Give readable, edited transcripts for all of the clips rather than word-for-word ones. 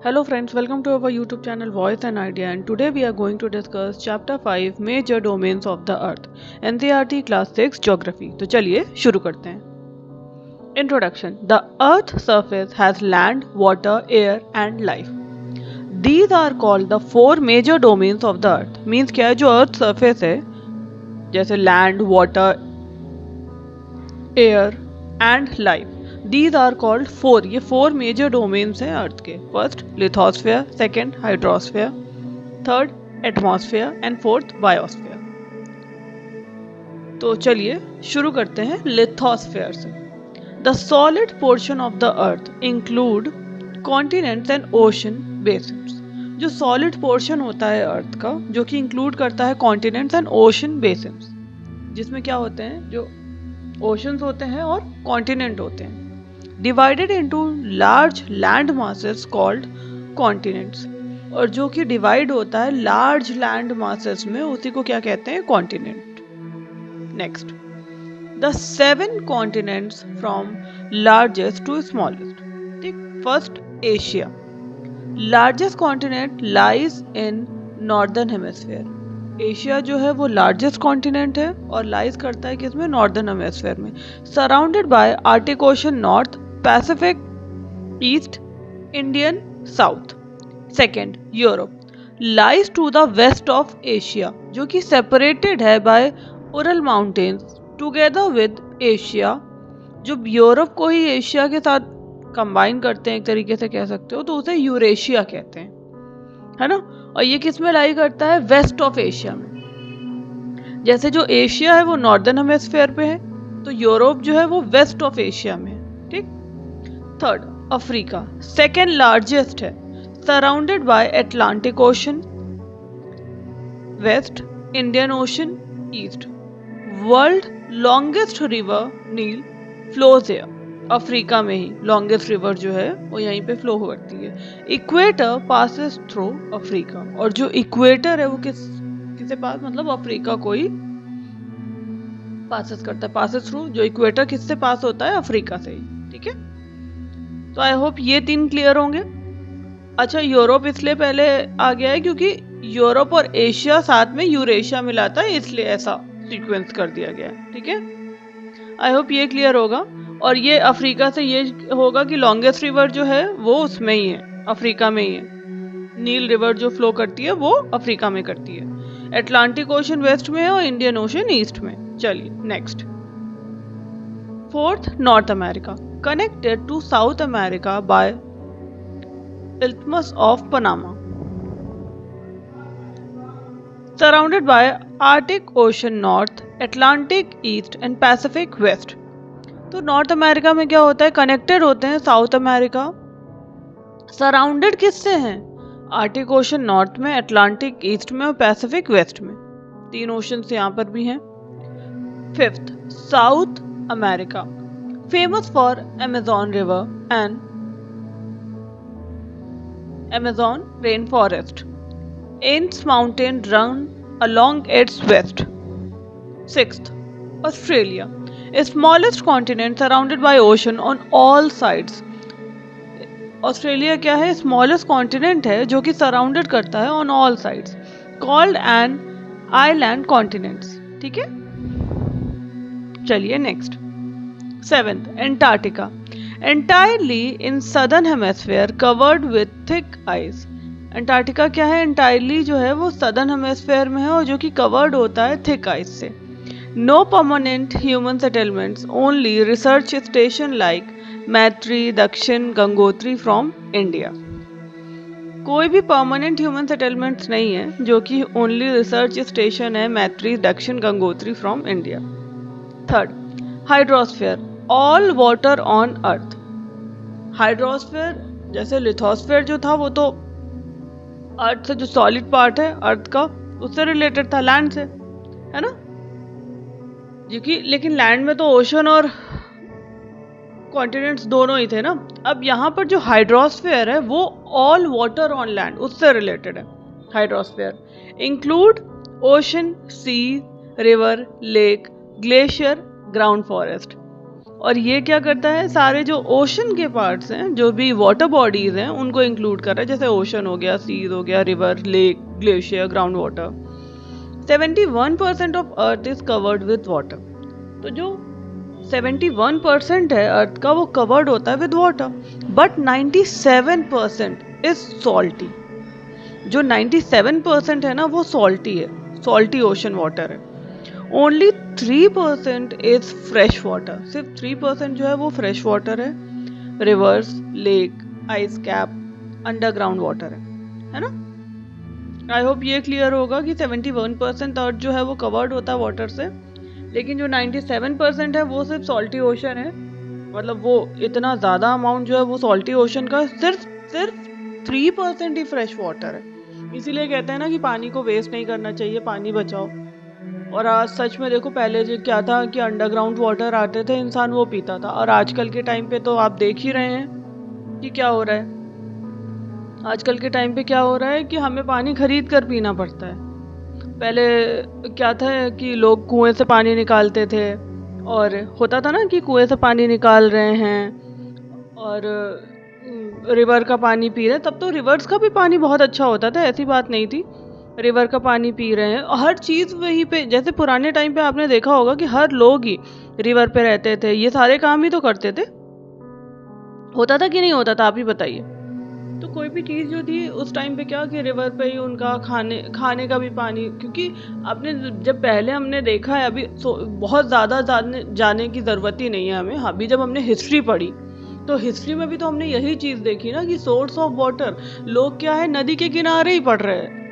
Hello friends, welcome to our YouTube channel Voice and Idea, and today we are going to discuss chapter 5 Major Domains of the Earth NCERT Class 6 Geography। तो चलिए शुरू करते हैं। Introduction: The Earth's surface has land, water, air and life. These are called the four major domains of the Earth। Means क्या है, जो Earth surface है जैसे land, water, air and life, These are called four, ये four major domains हैं अर्थ के। First lithosphere, second hydrosphere, third atmosphere and fourth biosphere. तो चलिए शुरू करते हैं लिथोस्फेयर से। The solid portion of the earth include continents and ocean basins. जो सॉलिड पोर्शन होता है अर्थ का, जो कि इंक्लूड करता है कॉन्टिनेंट्स एंड ओशन बेसिन्स, जिसमें क्या होते हैं, जो ओशंस होते हैं और कॉन्टिनेंट होते हैं, divided into large land masses called continents. और जो कि डिवाइड होता है लार्ज लैंड मासेस में, उसी को क्या कहते हैं, continent. Next, the 7 continents from largest to smallest. ठीक, first Asia, largest continent lies in northern hemisphere. Asia जो है वो लार्जेस्ट कॉन्टिनेंट है और लाइज करता है किसमें, नॉर्दर्न हेमिस्फीयर में। Surrounded by Arctic Ocean north, Pacific east, Indian south. Second Europe, lies to the west of Asia, जो कि सेपरेटेड है by Ural mountains together with Asia. जो यूरोप को ही एशिया के साथ कंबाइन करते हैं, एक तरीके से कह सकते हो, तो उसे यूरेशिया कहते हैं, है ना। और ये किस में लाई करता है, वेस्ट ऑफ एशिया में। जैसे जो एशिया है वो नॉर्दर्न हेमिस्फीयर पे है, तो यूरोप जो है वो वेस्ट ऑफ एशिया में है। ठीक। थर्ड अफ्रीका, सेकेंड लार्जेस्ट है, surrounded by Atlantic Ocean west, Indian Ocean east. World longest river Nile flows here. Africa में ही लॉन्गेस्ट रिवर जो है वो यहीं पे फ्लो करती है। इक्वेटर पासेस थ्रू अफ्रीका, और जो इक्वेटर है वो किसे पास, मतलब अफ्रीका को ही पासेस करता है। पासेस थ्रू, जो इक्वेटर किससे पास होता है, अफ्रीका से ही। ठीक है, तो आई होप ये 3 क्लियर होंगे। अच्छा, यूरोप इसलिए पहले आ गया है क्योंकि यूरोप और एशिया साथ में यूरेशिया मिलाता है, इसलिए ऐसा सीक्वेंस कर दिया गया है। ठीक है, आई होप ये क्लियर होगा। और ये अफ्रीका से ये होगा कि लॉन्गेस्ट रिवर जो है वो उसमें ही है, अफ्रीका में ही है। नील रिवर जो फ्लो करती है वो अफ्रीका में करती है। अटलांटिक ओशन वेस्ट में है और इंडियन ओशन ईस्ट में। चलिए next, fourth North America, connected to South America by isthmus of Panama, surrounded by Arctic Ocean north, Atlantic east and Pacific west. तो नॉर्थ अमेरिका में क्या होता है, कनेक्टेड होते हैं साउथ अमेरिका, सराउंडेड किससे हैं, आर्टिक ओशन नॉर्थ में, अटलांटिक ईस्ट में और पैसिफिक वेस्ट में। 3 ओशंस यहाँ पर भी हैं। Fifth South America, famous for Amazon river and Amazon rain forest, Andes mountain run along its west. Sixth, Australia, a smallest continent surrounded by ocean on all sides. Australia क्या है, smallest continent है जो कि surrounded करता है on all sides, called an island continents. ठीक है, चलिए next. Seventh Antarctica, entirely in southern hemisphere covered with thick ice. Antarctica क्या है, एंटायरली जो है वो सदर्न हेमिस्फीयर में है और जो कि कवर्ड होता है थिक आइस से। No permanent human settlements, only research station like Maitri, Dakshin, Gangotri from India. कोई भी परमानेंट ह्यूमन सेटलमेंट्स नहीं है, जो कि ओनली रिसर्च स्टेशन है मैत्री, Dakshin, Gangotri from India. Third hydrosphere, all water on earth. Hydrosphere जैसे लिथोस्फीयर जो था वो तो अर्थ से, जो सॉलिड पार्ट है अर्थ का, उससे रिलेटेड था, लैंड से, है ना, जो कि लेकिन लैंड में तो ओशन और कॉन्टिनेंट्स दोनों ही थे ना। अब यहाँ पर जो हाइड्रोस्फीयर है वो ऑल वाटर ऑन लैंड, उससे रिलेटेड है। Hydrosphere include ocean, sea, river, lake, glacier, ground forest. और ये क्या करता है, सारे जो ओशन के पार्ट्स हैं, जो भी वाटर बॉडीज हैं, उनको इंक्लूड कर रहा है। जैसे ओशन हो गया, सीज हो गया, river, lake, glacier, ground water. 71% of earth is covered with water. तो जो 71% है अर्थ का, वो कवर्ड होता है with water, but 97% is salty. जो 97% है ना, वो सॉल्टी है, सॉल्टी ओशन वाटर है। Only 3% is fresh water. सिर्फ 3% जो है वो फ्रेश वाटर है, reverse, lake, ice cap, underground water है ना। आई होप ये क्लियर होगा कि 71% अर्थ जो है वो कवर्ड होता है वाटर से, लेकिन जो 97% है वो सिर्फ सॉल्टी ओशन है। मतलब वो इतना ज़्यादा अमाउंट जो है वो सॉल्टी ओशन का, सिर्फ 3% ही फ्रेश वाटर है। इसीलिए कहते हैं ना कि पानी को वेस्ट नहीं करना चाहिए, पानी बचाओ। और आज सच में देखो, पहले जो क्या था कि अंडरग्राउंड वाटर आते थे, इंसान वो पीता था, और आजकल के टाइम पे तो आप देख ही रहे हैं कि क्या हो रहा है। आजकल के टाइम पे क्या हो रहा है कि हमें पानी खरीद कर पीना पड़ता है। पहले क्या था कि लोग कुएं से पानी निकालते थे, और होता था ना कि कुएं से पानी निकाल रहे हैं और रिवर का पानी पी रहे हैं। तब तो रिवर्स का भी पानी बहुत अच्छा होता था, ऐसी बात नहीं थी। रिवर का पानी पी रहे हैं, और हर चीज़ वहीं पे, जैसे पुराने टाइम पे आपने देखा होगा कि हर लोग ही रिवर पे रहते थे, ये सारे काम ही तो करते थे। होता था कि नहीं होता था, आप ही बताइए। तो कोई भी चीज़ जो थी उस टाइम पे क्या कि रिवर पे ही उनका खाने का भी पानी, क्योंकि आपने जब पहले हमने देखा है, अभी बहुत ज़्यादा जाने की ज़रूरत ही नहीं है हमें। अभी जब हमने हिस्ट्री पढ़ी तो हिस्ट्री में भी तो हमने यही चीज़ देखी ना कि सोर्स ऑफ वाटर, लोग क्या है नदी के किनारे ही पड़ रहे हैं।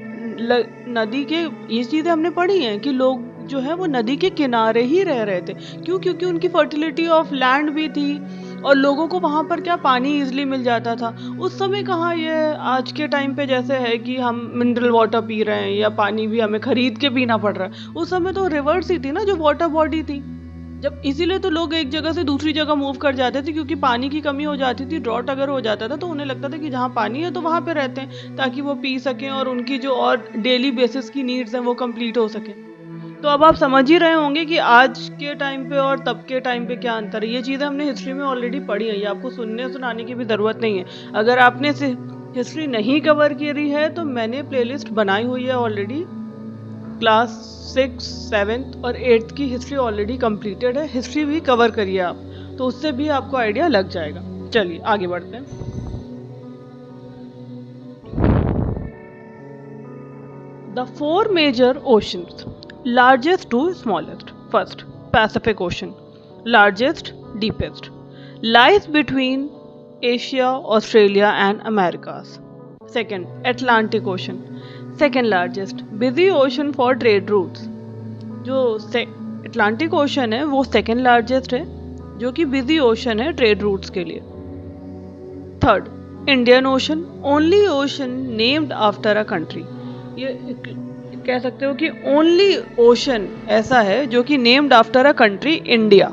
नदी के ये चीज़ें हमने पढ़ी हैं कि लोग जो है वो नदी के किनारे ही रह रहे थे। क्यों? क्योंकि उनकी फर्टिलिटी ऑफ लैंड भी थी, और लोगों को वहाँ पर क्या पानी इजीली मिल जाता था। उस समय कहाँ ये आज के टाइम पे जैसे है कि हम मिनरल वाटर पी रहे हैं, या पानी भी हमें खरीद के पीना पड़ रहा है। उस समय तो रिवर्स ही थी ना जो वाटर बॉडी थी। जब इसीलिए तो लोग एक जगह से दूसरी जगह मूव कर जाते थे, क्योंकि पानी की कमी हो जाती थी, ड्रॉट अगर हो जाता था, तो उन्हें लगता था कि जहाँ पानी है तो वहाँ पे रहते हैं, ताकि वो पी सकें और उनकी जो और डेली बेसिस की नीड्स हैं वो कंप्लीट हो सके। तो अब आप समझ ही रहे होंगे कि आज के टाइम पे और तब के टाइम पे क्या अंतर है। ये चीज़ें हमने हिस्ट्री में ऑलरेडी पढ़ी है, ये आपको सुनाने की भी ज़रूरत नहीं है। अगर आपने हिस्ट्री नहीं कवर करी है तो मैंने प्लेलिस्ट बनाई हुई है ऑलरेडी। क्लास 6, 7 और 8 की हिस्ट्री ऑलरेडी कंप्लीटेड है, हिस्ट्री भी कवर करिए आप, तो उससे भी आपको आइडिया लग जाएगा। चलिए आगे बढ़ते हैं। The 4 major oceans, largest to smallest. First, Pacific Ocean, largest, deepest, lies between Asia, Australia and Americas. Second, Atlantic Ocean, second largest, busy ocean for trade routes. जो Atlantic Ocean है वो second largest है, जो कि busy ocean है trade routes के लिए. Third, Indian Ocean, only ocean named after a country. ये कह सकते हो कि ओनली ओशन ऐसा है जो कि named after a country, India.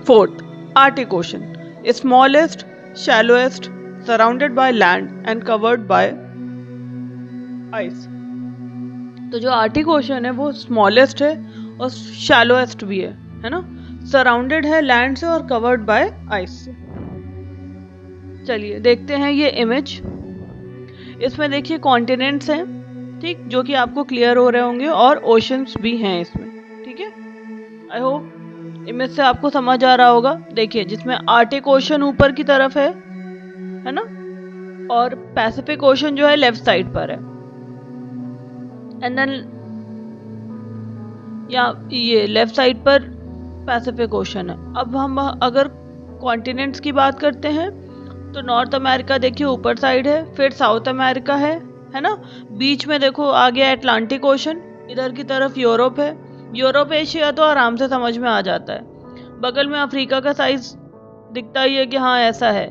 Fourth, Arctic ocean, smallest, shallowest, surrounded by land and covered by ice. तो जो आर्टिक ओशन है वो स्मॉलेस्ट है और शैलोएस्ट भी है ना, सराउंडेड है लैंड से और कवर्ड बाय आइस से। चलिए देखते हैं ये इमेज। इसमें देखिए कॉन्टिनेंट्स हैं, ठीक, जो कि आपको क्लियर हो रहे होंगे, और ओशंस भी हैं इसमें, ठीक है। आई होप इमेज से आपको समझ आ रहा होगा। देखिए जिसमें आर्टिक ओशन ऊपर की तरफ है ना, और पैसिफिक ओशन जो है लेफ्ट साइड पर है, एंड देन या ये लेफ्ट साइड पर पैसिफिक ओशन है। अब हम अगर कॉन्टिनेंट्स की बात करते हैं तो नॉर्थ अमेरिका देखिए ऊपर साइड है, फिर साउथ अमेरिका है ना, बीच में देखो आ गया अटलांटिक ओशन, इधर की तरफ यूरोप है। यूरोप एशिया तो आराम से समझ में आ जाता है। बगल में अफ्रीका का साइज दिखता ही है कि हाँ ऐसा है।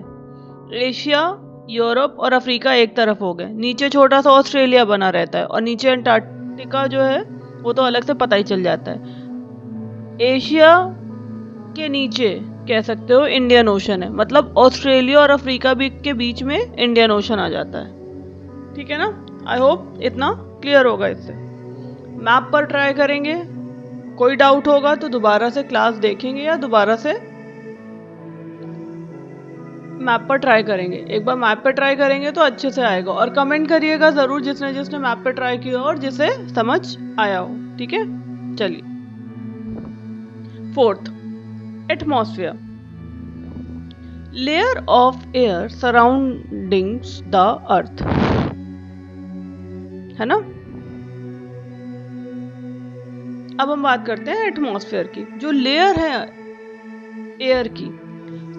एशिया, यूरोप और अफ्रीका एक तरफ हो गए, नीचे छोटा सा ऑस्ट्रेलिया बना रहता है, और नीचे अंटार्कटिका जो है वो तो अलग से पता ही चल जाता है। एशिया के नीचे कह सकते हो इंडियन ओशन है, मतलब ऑस्ट्रेलिया और अफ्रीका के बीच में इंडियन ओशन आ जाता है, ठीक है ना। आई होप इतना क्लियर होगा। इससे मैप पर ट्राई करेंगे, कोई डाउट होगा तो दोबारा से क्लास देखेंगे या दोबारा से मैप पर ट्राई करेंगे, एक बार मैप पर ट्राई करेंगे तो अच्छे से आएगा। और कमेंट करिएगा ज़रूर जिसने जिसने मैप पर ट्राई किया और जिसे समझ आया हो, ठीक है। चलिए, fourth, atmosphere, layer of air surroundings the earth, है ना। अब हम बात करते हैं एटमॉस्फेयर की। जो लेयर है एयर की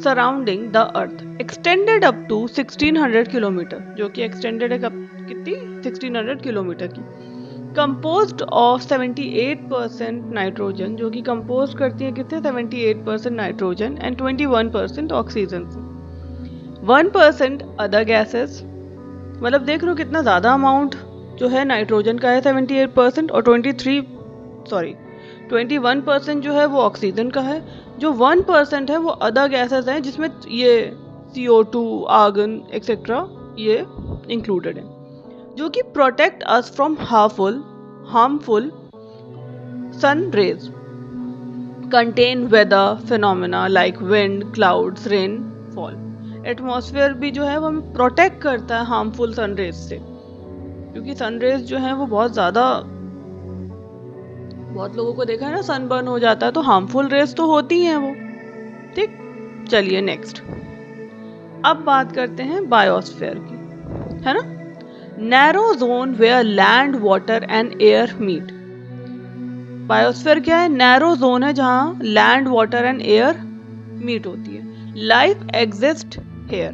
surrounding the earth extended up to 1600 kilometre, जो कि एक्सटेंडेड है कितनी 1600 किलोमीटर की, कंपोज्ड ऑफ 78% नाइट्रोजन, जो कि कंपोज करती है कितने 78% नाइट्रोजन एंड 21% ऑक्सीजन से, 1% अदर गैसेस। मतलब देख लो कितना ज़्यादा अमाउंट जो है नाइट्रोजन का है 78% और 21% जो है वो ऑक्सीजन का है, जो 1% है वो अदर गैसेस हैं जिसमें ये CO2, आर्गन एक्सेट्रा ये इंक्लूडेड है, जो कि protect us from harmful sun rays, contain weather phenomena like wind, clouds, rainfall. Atmosphere भी जो है वो हमें प्रोटेक्ट करता है हार्मफुल सन रेज से, क्योंकि सन रेज जो है वो बहुत लोगों को देखा है ना सनबर्न हो जाता है, तो हार्मफुल रेज तो होती हैं वो, ठीक। चलिए नेक्स्ट, अब बात करते हैं बायोस्फीयर की, है ना। Narrow zone where land, water and air meet. Biosphere क्या है? नैरो जोन है जहां land, water and air meet होती है। लाइफ एग्जिस्ट हेयर,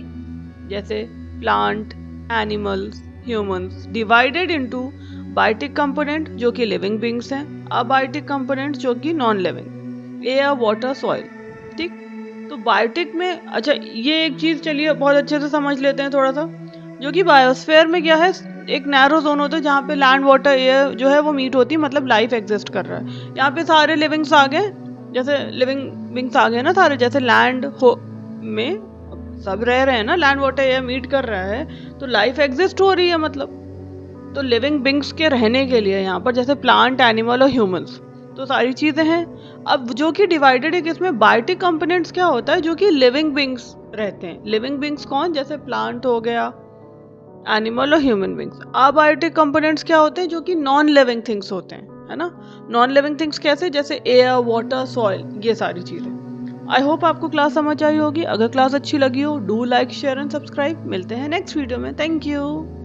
जैसे plant, animals, humans, divided into biotic component जो कि लिविंग बींग्स हैं, अबायोटिक कंपोनेंट्स जो कि non living, air, water, soil, ठीक। तो बायोटिक में, अच्छा ये एक चीज चलिए बहुत अच्छे से समझ लेते हैं थोड़ा सा, जो कि बायोस्फीयर में क्या है, एक नैरो जोन होता है जहाँ पे लैंड, वाटर, एयर जो है वो मीट होती है, मतलब लाइफ एग्जिस्ट कर रहा है। यहाँ पे सारे लिविंग्स आ गए, जैसे लिविंग बींग्स आ गए ना सारे, जैसे लैंड हो में सब रह रहे हैं ना, लैंड, वाटर, एयर मीट कर रहा है, तो लाइफ एग्जिस्ट हो रही है मतलब। तो लिविंग बींग्स के रहने के लिए यहाँ पर जैसे प्लांट, एनिमल और ह्यूमंस, तो सारी चीजें हैं। अब जो कि डिवाइडेड है किसमें, बायोटिक कंपोनेंट्स क्या होता है, जो कि लिविंग बींग्स रहते हैं। लिविंग बींग्स कौन, जैसे प्लांट हो गया, एनिमल और ह्यूमन बींग्स। अबायोटिक कंपोनेंट्स क्या होते हैं, जो कि नॉन लिविंग थिंग्स होते हैं, है ना। नॉन लिविंग थिंग्स कैसे, जैसे एयर, वाटर, सॉइल, ये सारी चीजें। आई होप आपको क्लास समझ आई होगी। अगर क्लास अच्छी लगी हो, do like, share and subscribe. मिलते हैं नेक्स्ट वीडियो में। Thank you.